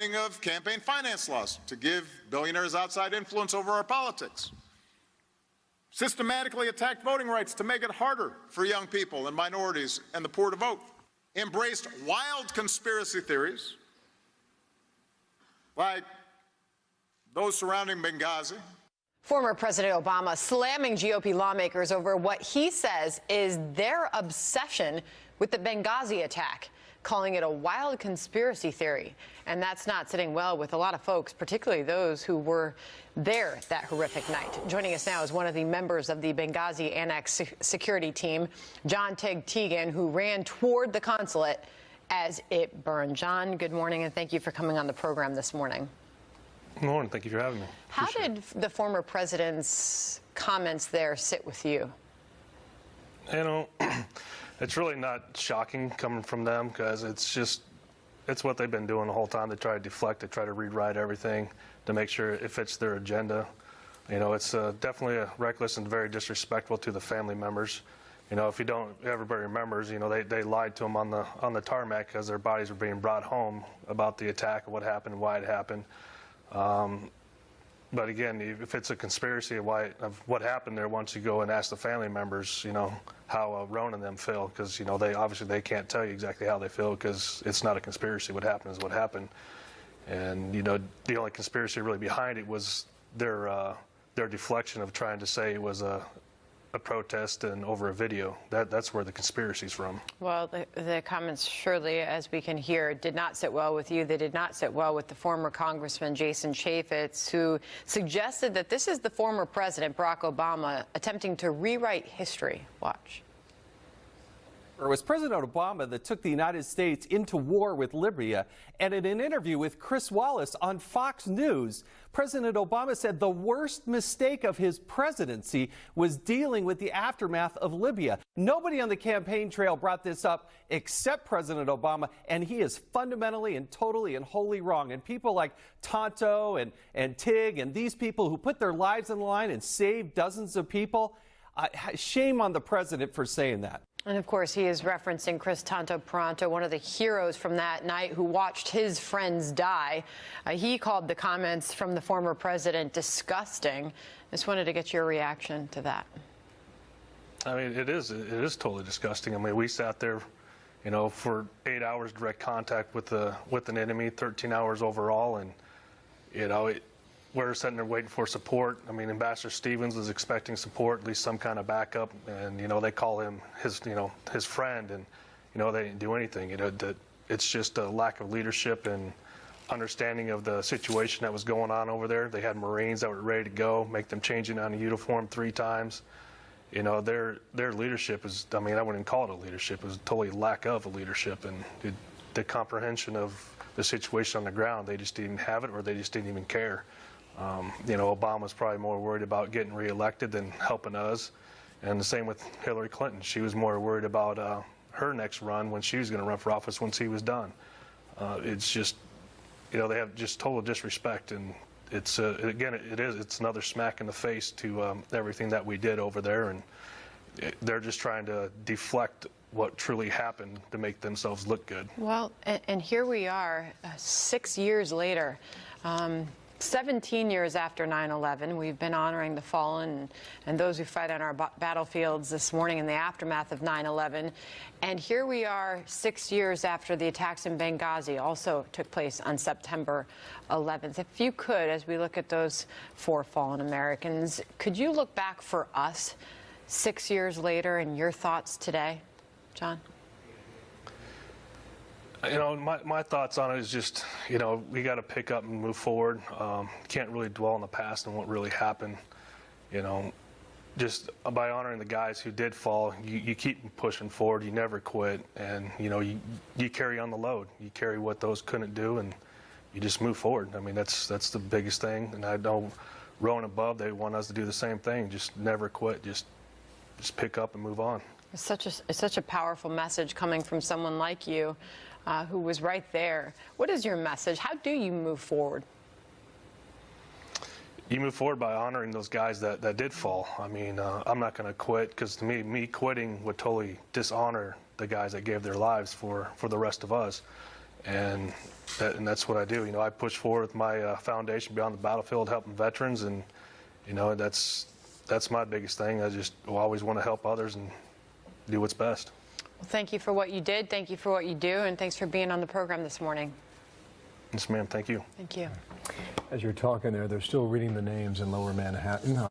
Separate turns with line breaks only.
of campaign finance laws to give billionaires outside influence over our politics. Systematically attacked voting rights to make it harder for young people and minorities and the poor to vote. Embraced wild conspiracy theories like those surrounding Benghazi.
Former President Obama slamming GOP lawmakers over what he says is their obsession with the Benghazi attack, calling it a wild conspiracy theory. And that's not sitting well with a lot of folks, particularly those who were there that horrific night. Joining us now is one of the members of the Benghazi Annex security team, John Tig Teagan, who ran toward the consulate as it burned. John, good morning, and thank you for coming on the program this morning.
Good morning. Thank you for having me.
How did the former president's comments there sit with you?
You know, it's really not shocking coming from them because it's what they've been doing the whole time. They try to deflect, they try to rewrite everything to make sure it fits their agenda. You know, it's definitely reckless and very disrespectful to the family members. You know, if you don't, everybody remembers, you know, they lied to them on the tarmac because their bodies were being brought home about the attack and what happened and why it happened. But again, if it's a conspiracy of what happened there, once you go and ask the family members, you know, how Ron and them feel, because, you know, they can't tell you exactly how they feel because it's not a conspiracy. What happened is what happened. And, you know, the only conspiracy really behind it was their deflection of trying to say it was a protest and over a video. That's where the conspiracy's from.
Well, the comments, surely, as we can hear, did not sit well with you. They did not sit well with the former Congressman Jason Chaffetz, who suggested that this is the former president, Barack Obama, attempting to rewrite history. Watch.
It was President Obama that took the United States into war with Libya, and in an interview with Chris Wallace on Fox News, President Obama said the worst mistake of his presidency was dealing with the aftermath of Libya. Nobody on the campaign trail brought this up except President Obama, and he is fundamentally and totally and wholly wrong. And people like Tonto and Tig and these people who put their lives on the line and saved dozens of people, shame on the president for saying that.
And, of course, he is referencing Chris Tonto Pronto, one of the heroes from that night who watched his friends die. He called the comments from the former president disgusting. Just wanted to get your reaction to that.
I mean, it is totally disgusting. I mean, we sat there, you know, for 8 hours direct contact with an enemy, 13 hours overall, and, you know, we're sitting there waiting for support. I mean, Ambassador Stevens was expecting support, at least some kind of backup, and, you know, they call him his friend, and, you know, they didn't do anything. You know, it's just a lack of leadership and understanding of the situation that was going on over there. They had Marines that were ready to go, make them changing on a uniform 3 times. You know, their leadership is, I mean, I wouldn't call it a leadership. It was a totally lack of a leadership, and the comprehension of the situation on the ground, they just didn't have it, or they just didn't even care. You know, Obama's probably more worried about getting reelected than helping us. And the same with Hillary Clinton. She was more worried about her next run when she was going to run for office once he was done. It's just, you know, they have just total disrespect. And it's, again, it's another smack in the face to everything that we did over there. And they're just trying to deflect what truly happened to make themselves look good.
Well, and here we are 6 years later. 17 years after 9/11, we've been honoring the fallen and those who fight on our battlefields this morning in the aftermath of 9/11. And here we are 6 years after the attacks in Benghazi also took place on September 11th. If you could, as we look at those 4 fallen Americans, could you look back for us 6 years later and your thoughts today, John?
You know, my thoughts on it is just, you know, we got to pick up and move forward. Can't really dwell on the past and what really happened. You know, just by honoring the guys who did fall, you keep pushing forward. You never quit, and, you know, you carry on the load. You carry what those couldn't do, and you just move forward. I mean, that's the biggest thing. And I know Rowan above, they want us to do the same thing. Just never quit. Just pick up and move on.
It's such a powerful message coming from someone like you. Who was right there. What is your message? How do you move forward?
You move forward by honoring those guys that did fall. I mean, I'm not going to quit, because to me quitting would totally dishonor the guys that gave their lives for the rest of us. and that's what I do. You know, I push forward with my foundation Beyond the Battlefield, helping veterans, and you know, that's my biggest thing. I just always want to help others and do what's best.
Well, thank you for what you did. Thank you for what you do, and thanks for being on the program this morning.
Yes, ma'am. Thank you.
Thank you.
As you're talking there, they're still reading the names in Lower Manhattan.